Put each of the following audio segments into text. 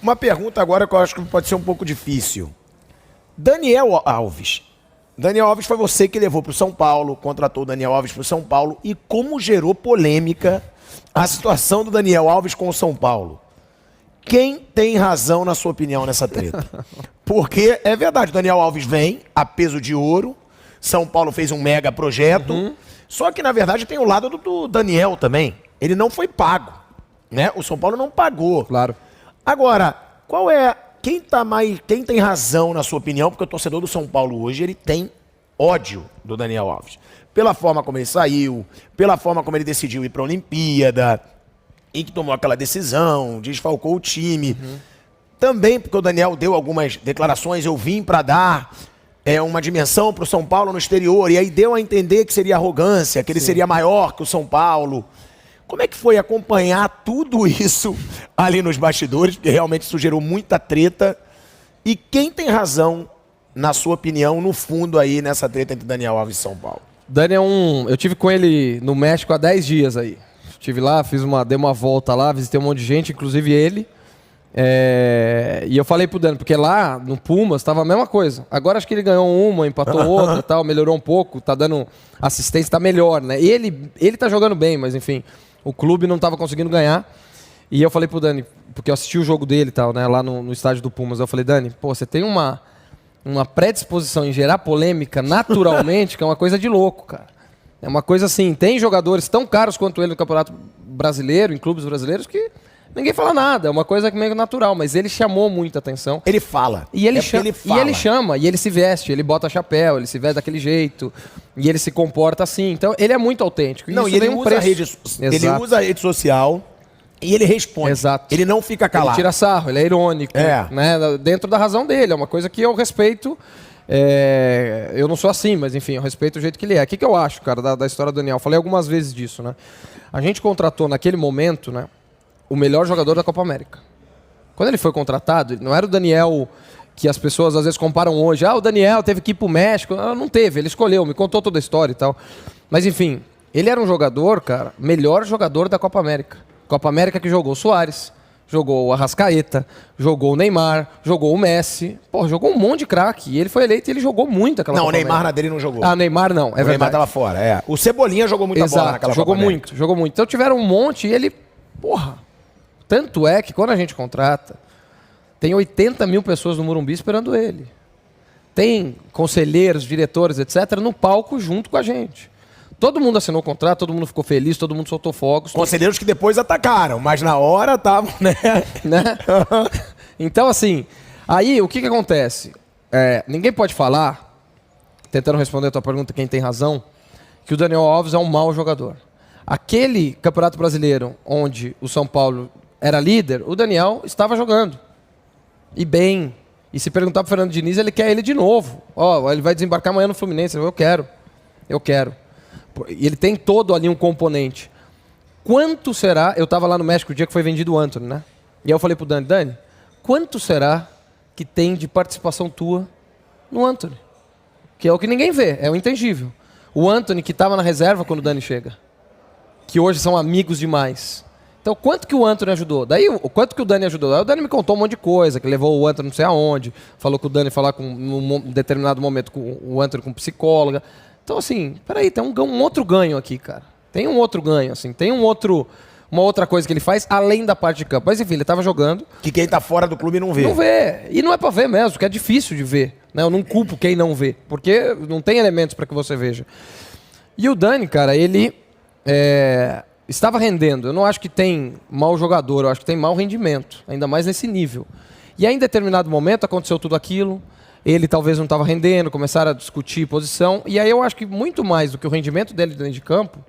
Uma pergunta agora que eu acho que pode ser um pouco difícil. Daniel Alves. Daniel Alves foi você que levou para o São Paulo, contratou o Daniel Alves para o São Paulo. E como gerou polêmica a situação do Daniel Alves com o São Paulo? Quem tem razão, na sua opinião, nessa treta? Porque é verdade, o Daniel Alves vem a peso de ouro, São Paulo fez um mega projeto, só que, na verdade, tem o lado do Daniel também. Ele não foi pago, né? O São Paulo não pagou. Claro. Agora, quem tem razão, na sua opinião? Porque o torcedor do São Paulo hoje, ele tem ódio do Daniel Alves. Pela forma como ele saiu, pela forma como ele decidiu ir para a Olimpíada, e que tomou aquela decisão, desfalcou o time. Também porque o Daniel deu algumas declarações, eu vim para dar uma dimensão para o São Paulo no exterior, e aí deu a entender que seria arrogância, que ele seria maior que o São Paulo. Como é que foi acompanhar tudo isso ali nos bastidores? Porque realmente isso gerou muita treta. E quem tem razão, na sua opinião, no fundo aí, nessa treta entre Daniel Alves e São Paulo? Daniel, eu tive com ele no México há 10 dias aí. Estive lá, dei uma volta lá, visitei um monte de gente, inclusive ele. E eu falei pro Dani, porque lá no Pumas estava a mesma coisa. Agora acho que ele ganhou uma, empatou outra e tal, melhorou um pouco, tá dando assistência, tá melhor, né? Ele tá jogando bem, mas enfim, o clube não tava conseguindo ganhar. E eu falei pro Dani, porque eu assisti o jogo dele e tal, né, lá no estádio do Pumas. Eu falei, Dani, pô, você tem uma predisposição em gerar polêmica naturalmente, que é uma coisa de louco, cara. É uma coisa assim, tem jogadores tão caros quanto ele no Campeonato Brasileiro, em clubes brasileiros, que ninguém fala nada, é uma coisa meio natural, mas ele chamou muita atenção. Ele fala. E ele chama, e ele se veste, ele bota chapéu, ele se veste daquele jeito, e ele se comporta assim. Então, ele é muito autêntico. Não, e ele usa a rede social e ele responde. Exato. Ele não fica calado. Ele tira sarro, ele é irônico, né? Dentro da razão dele, é uma coisa que eu respeito. Eu não sou assim, mas enfim, eu respeito o jeito que ele é. O que eu acho, cara, da história do Daniel? Falei algumas vezes disso, né? A gente contratou naquele momento, né, o melhor jogador da Copa América. Quando ele foi contratado, não era o Daniel que as pessoas às vezes comparam hoje. O Daniel teve que ir pro México. Não teve, ele escolheu, me contou toda a história e tal. Mas enfim, ele era um jogador, cara, melhor jogador da Copa América. Copa América que jogou o Soares, jogou o Arrascaeta, jogou o Neymar, jogou o Messi. Pô, jogou um monte de craque. E ele foi eleito e ele jogou muito aquela Copa Não, o Neymar América. na dele não jogou. O Neymar não, é verdade. O Neymar tava fora, O Cebolinha jogou muita bola naquela Copa América. Jogou muito. Então tiveram um monte e ele, tanto é que quando a gente contrata, tem 80 mil pessoas no Morumbi esperando ele. Tem conselheiros, diretores, etc., no palco junto com a gente. Todo mundo assinou o contrato, todo mundo ficou feliz, todo mundo soltou fogos. Conselheiros que depois atacaram, mas na hora estavam, né? Então, assim, aí o que acontece? Ninguém pode falar, tentando responder a tua pergunta, quem tem razão, que o Daniel Alves é um mau jogador. Aquele Campeonato Brasileiro onde o São Paulo era líder, o Daniel estava jogando. E bem. E se perguntar pro Fernando Diniz, ele quer ele de novo. Ele vai desembarcar amanhã no Fluminense. Eu quero. E ele tem todo ali um componente. Quanto será... Eu estava lá no México o dia que foi vendido o Antony, né? E aí eu falei pro Dani, quanto será que tem de participação tua no Antony? Que é o que ninguém vê, é o intangível. O Antony que estava na reserva quando o Dani chega. Que hoje são amigos demais. Então, quanto que o Antony ajudou? Daí, quanto que o Dani ajudou? Aí o Dani me contou um monte de coisa, que levou o Antony não sei aonde, falou que o Dani falar num determinado momento com o Antony com psicóloga. Então, assim, peraí, tem um outro ganho aqui, cara. Tem um outro ganho, assim, tem uma outra coisa que ele faz, além da parte de campo. Mas, enfim, ele estava jogando. Que quem tá fora do clube não vê. Não vê. E não é pra ver mesmo, porque é difícil de ver. Né? Eu não culpo quem não vê, porque não tem elementos para que você veja. E o Dani, cara, ele estava rendendo. Eu não acho que tem mau jogador, eu acho que tem mau rendimento, ainda mais nesse nível. E aí, em determinado momento, aconteceu tudo aquilo. Ele talvez não estava rendendo, começaram a discutir posição. E aí eu acho que muito mais do que o rendimento dele dentro de campo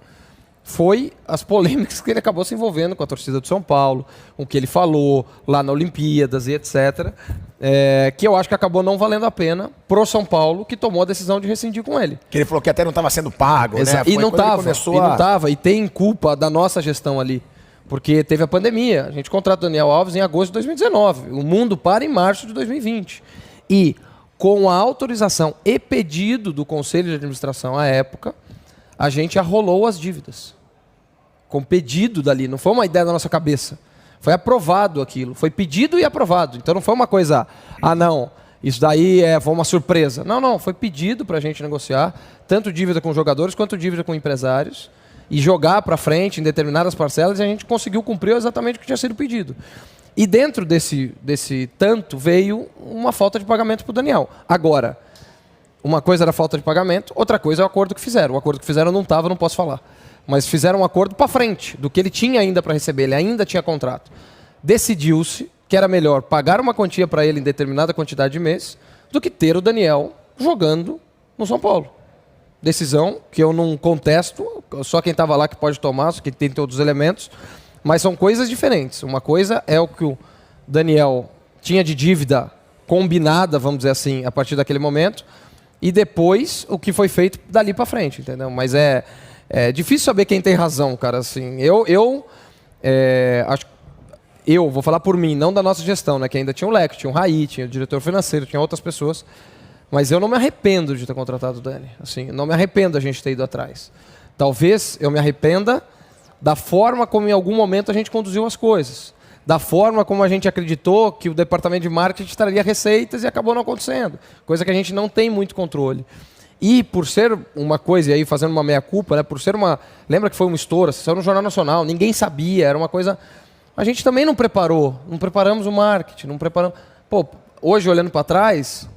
foi as polêmicas que ele acabou se envolvendo com a torcida do São Paulo, com o que ele falou lá na Olimpíadas e etc. Que eu acho que acabou não valendo a pena pro São Paulo, que tomou a decisão de rescindir com ele. Que ele falou que até não estava sendo pago, né? E não estava, e tem culpa da nossa gestão ali. Porque teve a pandemia. A gente contratou o Daniel Alves em agosto de 2019. O mundo para em março de 2020. E com a autorização e pedido do Conselho de Administração à época, a gente arrolou as dívidas. Com pedido dali, não foi uma ideia da nossa cabeça. Foi aprovado aquilo. Foi pedido e aprovado. Então não foi uma coisa, não, isso daí foi uma surpresa. Não, foi pedido para a gente negociar, tanto dívida com jogadores quanto dívida com empresários, e jogar para frente em determinadas parcelas, e a gente conseguiu cumprir exatamente o que tinha sido pedido. E dentro desse tanto veio uma falta de pagamento para o Daniel. Agora, uma coisa era a falta de pagamento, outra coisa é o acordo que fizeram. O acordo que fizeram não estava, não posso falar. Mas fizeram um acordo para frente, do que ele tinha ainda para receber, ele ainda tinha contrato. Decidiu-se que era melhor pagar uma quantia para ele em determinada quantidade de meses do que ter o Daniel jogando no São Paulo. Decisão que eu não contesto, só quem estava lá que pode tomar, só que tem todos os elementos, mas são coisas diferentes. Uma coisa é o que o Daniel tinha de dívida combinada, vamos dizer assim, a partir daquele momento, e depois o que foi feito dali para frente, entendeu? Mas é difícil saber quem tem razão, cara. Assim, eu vou falar por mim, não da nossa gestão, né? Que ainda tinha o Leco, tinha o Raí, tinha o diretor financeiro, tinha outras pessoas. Mas eu não me arrependo de ter contratado o Dani. Assim, não me arrependo da gente ter ido atrás. Talvez eu me arrependa da forma como em algum momento a gente conduziu as coisas. Da forma como a gente acreditou que o departamento de marketing traria receitas e acabou não acontecendo. Coisa que a gente não tem muito controle. E por ser uma coisa, e aí fazendo uma meia-culpa, né, por ser uma... Lembra que foi um estouro, saiu no Jornal Nacional, ninguém sabia, era uma coisa... A gente também não preparou, não preparamos o marketing, não preparamos... Pô, hoje olhando para trás...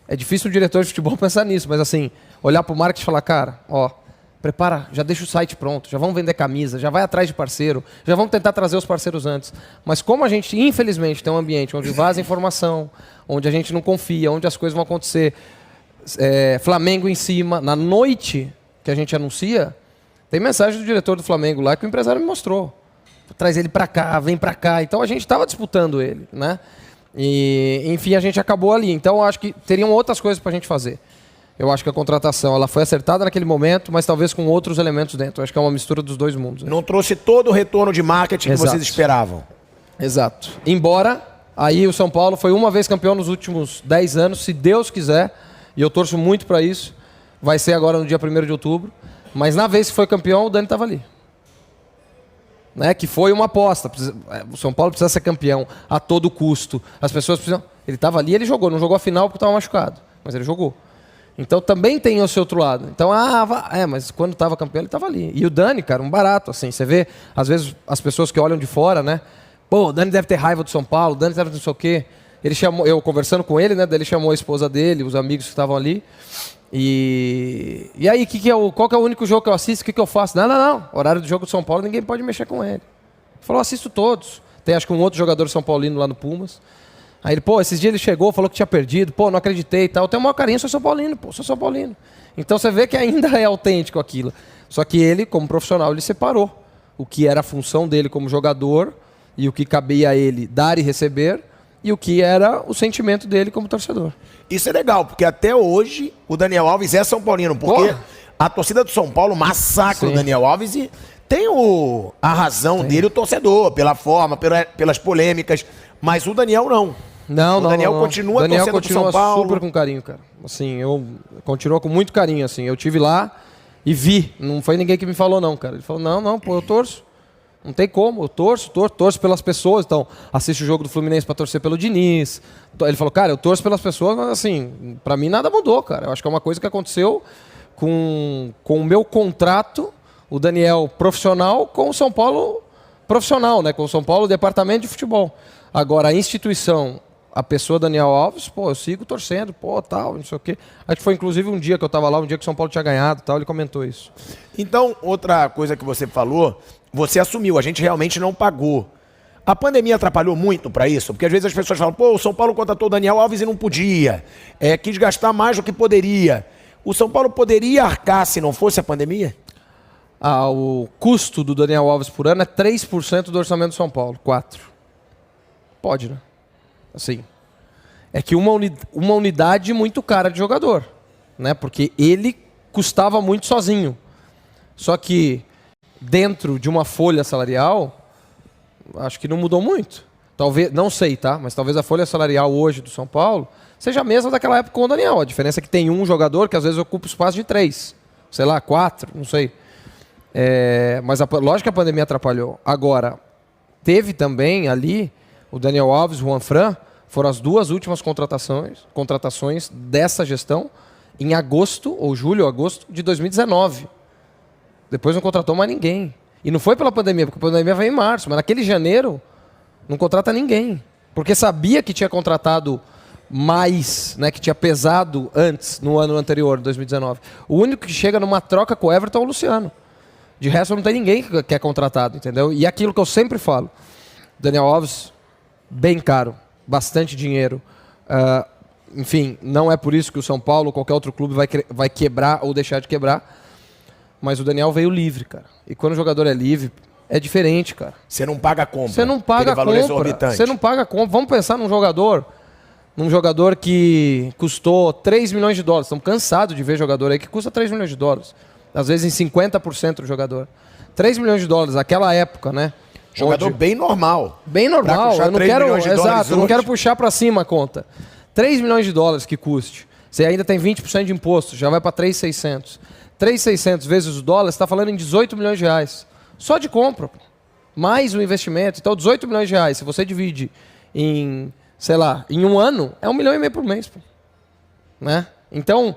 É difícil o diretor de futebol pensar nisso, mas assim, olhar para o marketing e falar, cara, prepara, já deixa o site pronto, já vamos vender camisa, já vai atrás de parceiro, já vamos tentar trazer os parceiros antes. Mas como a gente, infelizmente, tem um ambiente onde vaza informação, onde a gente não confia, onde as coisas vão acontecer, Flamengo em cima, na noite que a gente anuncia, tem mensagem do diretor do Flamengo lá que o empresário me mostrou. Traz ele para cá, vem para cá. Então a gente estava disputando ele, né? E, enfim, a gente acabou ali. Então, eu acho que teriam outras coisas para a gente fazer. Eu acho que a contratação ela foi acertada naquele momento, mas talvez com outros elementos dentro. Eu acho que é uma mistura dos dois mundos. Não trouxe todo o retorno de marketing que vocês esperavam. Exato. Embora, aí o São Paulo foi uma vez campeão nos últimos 10 anos, se Deus quiser, e eu torço muito para isso, vai ser agora no dia 1º de outubro, mas na vez que foi campeão, o Dani estava ali. Né, que foi uma aposta. O São Paulo precisa ser campeão a todo custo. As pessoas precisam... Ele estava ali, ele jogou. Não jogou a final porque estava machucado. Mas ele jogou. Então também tem o seu outro lado. Então, mas quando estava campeão, ele estava ali. E o Dani, cara, um barato. Assim, você vê, às vezes, as pessoas que olham de fora, né? Pô, o Dani deve ter raiva do São Paulo, o Dani deve ter não sei o quê. Ele chamou, eu conversando com ele, né? Daí ele chamou a esposa dele, os amigos que estavam ali. E aí, qual que é o único jogo que eu assisto? O que eu faço? Não. Horário do jogo do São Paulo, ninguém pode mexer com ele. Ele falou, assisto todos. Tem acho que um outro jogador São Paulino lá no Pumas. Aí ele, esses dias ele chegou, falou que tinha perdido. Não acreditei e tal. Eu tenho o maior carinho, sou São Paulino, sou São Paulino. Então você vê que ainda é autêntico aquilo. Só que ele, como profissional, ele separou o que era a função dele como jogador e o que cabia a ele dar e receber e o que era o sentimento dele como torcedor. Isso é legal, porque até hoje o Daniel Alves é São Paulino, porque a torcida do São Paulo massacra o Daniel Alves e tem a razão dele, o torcedor, pela forma, pelas polêmicas, mas o Daniel não. O Daniel continua torcendo pro São Paulo. Super com carinho, cara. Assim, eu continuo com muito carinho, assim. Eu tive lá e vi, não foi ninguém que me falou não, cara. Ele falou, não, eu torço. Não tem como, eu torço pelas pessoas. Então, assiste o jogo do Fluminense para torcer pelo Diniz. Ele falou, cara, eu torço pelas pessoas, mas assim, para mim nada mudou, cara. Eu acho que é uma coisa que aconteceu com o meu contrato, o Daniel profissional, com o São Paulo profissional, né? Com o São Paulo departamento de futebol. Agora, a instituição, a pessoa Daniel Alves, eu sigo torcendo, tal, não sei o quê. Acho que foi inclusive um dia que eu estava lá, um dia que o São Paulo tinha ganhado, tal, ele comentou isso. Então, outra coisa que você falou, você assumiu, a gente realmente não pagou. A pandemia atrapalhou muito para isso? Porque às vezes as pessoas falam, o São Paulo contratou o Daniel Alves e não podia. Quis gastar mais do que poderia. O São Paulo poderia arcar se não fosse a pandemia? O custo do Daniel Alves por ano é 3% do orçamento do São Paulo, 4%. Pode, né? Assim, é que uma unidade muito cara de jogador, né? Porque ele custava muito sozinho. Só que dentro de uma folha salarial, acho que não mudou muito. Talvez, não sei, tá? Mas talvez a folha salarial hoje do São Paulo seja a mesma daquela época com o Daniel. A diferença é que tem um jogador que às vezes ocupa o espaço de 3, sei lá, 4, não sei. Mas lógico que a pandemia atrapalhou. Agora, teve também ali o Daniel Alves, o Juan Fran, foram as duas últimas contratações dessa gestão em agosto, ou julho ou agosto de 2019. Depois não contratou mais ninguém. E não foi pela pandemia, porque a pandemia veio em março, mas naquele janeiro não contrata ninguém. Porque sabia que tinha contratado mais, né, que tinha pesado antes, no ano anterior, 2019. O único que chega numa troca com o Everton é o Luciano. De resto, não tem ninguém que é contratado, entendeu? E aquilo que eu sempre falo, Daniel Alves, bem caro, bastante dinheiro. Enfim, não é por isso que o São Paulo ou qualquer outro clube vai quebrar ou deixar de quebrar. Mas o Daniel veio livre, cara. E quando o jogador é livre, é diferente, cara. Você não paga a compra. Você não paga a compra. Você não paga a compra. Vamos pensar num jogador que custou 3 milhões de dólares. Estamos cansados de ver jogador aí que custa 3 milhões de dólares. Às vezes em 50% do jogador. 3 milhões de dólares, naquela época, né? Jogador bem normal. Bem normal. Eu não quero, exato, eu não quero puxar para cima a conta. 3 milhões de dólares que custe. Você ainda tem 20% de imposto, já vai para 3.600. 3.600 vezes o dólar, você está falando em 18 milhões de reais. Só de compra. Mais o investimento. Então, 18 milhões de reais, se você divide em, sei lá, em um ano, é 1,5 milhão por mês. Pô. Né? Então,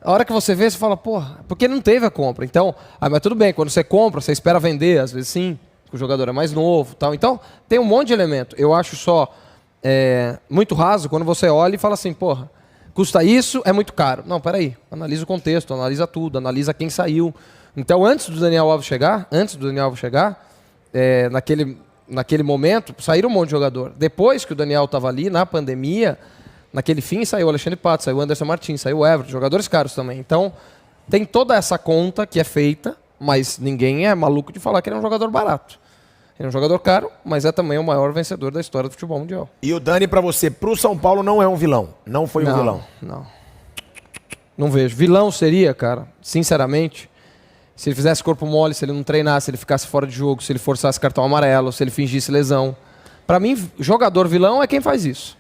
a hora que você vê, você fala, porra, porque não teve a compra. Então, mas tudo bem, quando você compra, você espera vender, às vezes sim, porque o jogador é mais novo. Tal. Então, tem um monte de elemento. Eu acho só muito raso quando você olha e fala assim, porra, custa isso, é muito caro. Não, peraí, analisa o contexto, analisa tudo, analisa quem saiu. Então, antes do Daniel Alves chegar, naquele momento, saíram um monte de jogador. Depois que o Daniel estava ali, na pandemia, naquele fim, saiu o Alexandre Pato, saiu o Anderson Martins, saiu o Everton, jogadores caros também. Então, tem toda essa conta que é feita, mas ninguém é maluco de falar que ele é um jogador barato. Ele é um jogador caro, mas é também o maior vencedor da história do futebol mundial. E o Dani, pra você, pro São Paulo, não é um vilão. Não foi um vilão. Não vejo. Vilão seria, cara, sinceramente, se ele fizesse corpo mole, se ele não treinasse, se ele ficasse fora de jogo, se ele forçasse cartão amarelo, se ele fingisse lesão. Pra mim, jogador vilão é quem faz isso.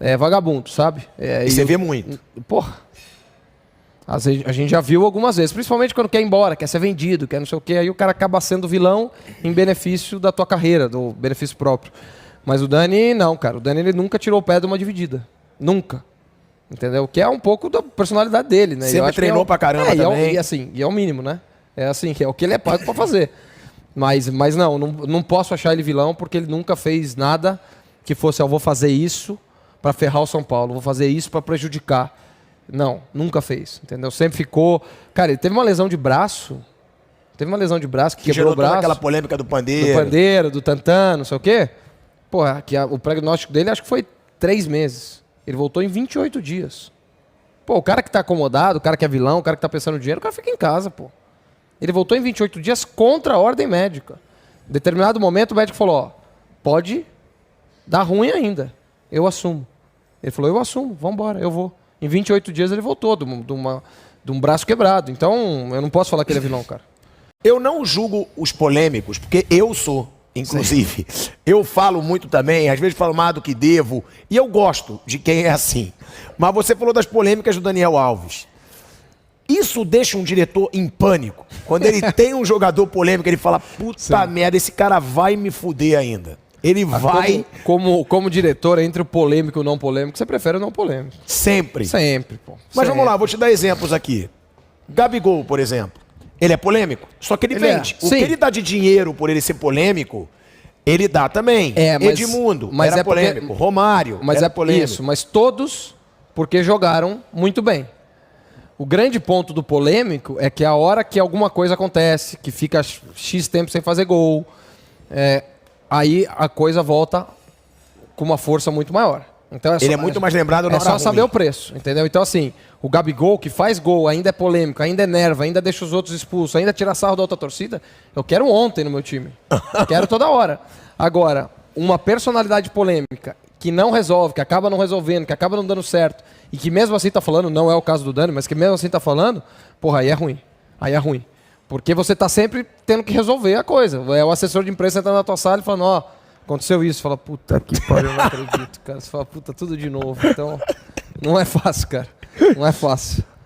É vagabundo, sabe? E você vê muito. Porra. A gente já viu algumas vezes, principalmente quando quer ir embora, quer ser vendido, quer não sei o quê, aí o cara acaba sendo vilão em benefício da tua carreira, do benefício próprio. Mas o Dani, não, cara. O Dani, ele nunca tirou o pé de uma dividida. Nunca. Entendeu? Que é um pouco da personalidade dele, né? Sempre treinou pra caramba também. E é o mínimo, né? É assim, é o que ele é pago pra fazer. Mas não posso achar ele vilão, porque ele nunca fez nada que fosse, eu vou fazer isso pra ferrar o São Paulo, vou fazer isso pra prejudicar. Não, nunca fez, entendeu? Sempre ficou... Cara, ele teve uma lesão de braço, que quebrou o braço. Aquela polêmica do pandeiro. Do pandeiro, do tantã, não sei o quê. Porra, o prognóstico dele acho que foi 3 meses. Ele voltou em 28 dias. Pô, o cara que tá acomodado, o cara que é vilão, o cara que tá pensando no dinheiro, o cara fica em casa, pô. Ele voltou em 28 dias contra a ordem médica. Em determinado momento o médico falou, ó, pode dar ruim ainda, eu assumo. Ele falou, eu assumo, vambora, eu vou. Em 28 dias ele voltou de um braço quebrado. Então, eu não posso falar que ele é vilão, cara. Eu não julgo os polêmicos, porque eu sou, inclusive. Sim. Eu falo muito também, às vezes falo mais do que devo, e eu gosto de quem é assim. Mas você falou das polêmicas do Daniel Alves. Isso deixa um diretor em pânico. Quando ele tem um jogador polêmico, ele fala, puta merda, esse cara vai me fuder ainda. Ele vai... Como diretor, entre o polêmico e o não polêmico, você prefere o não polêmico. Sempre. Sempre, pô. Mas vamos lá, vou te dar exemplos aqui. Gabigol, por exemplo. Ele é polêmico, só que ele vende. O que ele dá de dinheiro por ele ser polêmico, ele dá também. Edmundo, mas era polêmico. Porque... Romário, era polêmico. Isso, mas todos porque jogaram muito bem. O grande ponto do polêmico é que a hora que alguma coisa acontece, que fica X tempo sem fazer gol, aí a coisa volta com uma força muito maior. Então ele é muito mais lembrado na hora ruim. É só saber o preço, entendeu? Então assim, o Gabigol que faz gol, ainda é polêmico, ainda enerva, ainda deixa os outros expulsos, ainda tira sarro da outra torcida, eu quero ontem no meu time. Quero toda hora. Agora, uma personalidade polêmica que não resolve, que acaba não resolvendo, que acaba não dando certo, e que mesmo assim tá falando, não é o caso do Dani, mas que mesmo assim tá falando, porra, aí é ruim. Aí é ruim. Porque você tá sempre tendo que resolver a coisa. É o assessor de imprensa entrando na tua sala e falando, ó, aconteceu isso. Você fala, puta que pariu, eu não acredito, cara. Você fala, puta, tudo de novo. Então, não é fácil, cara. Não é fácil.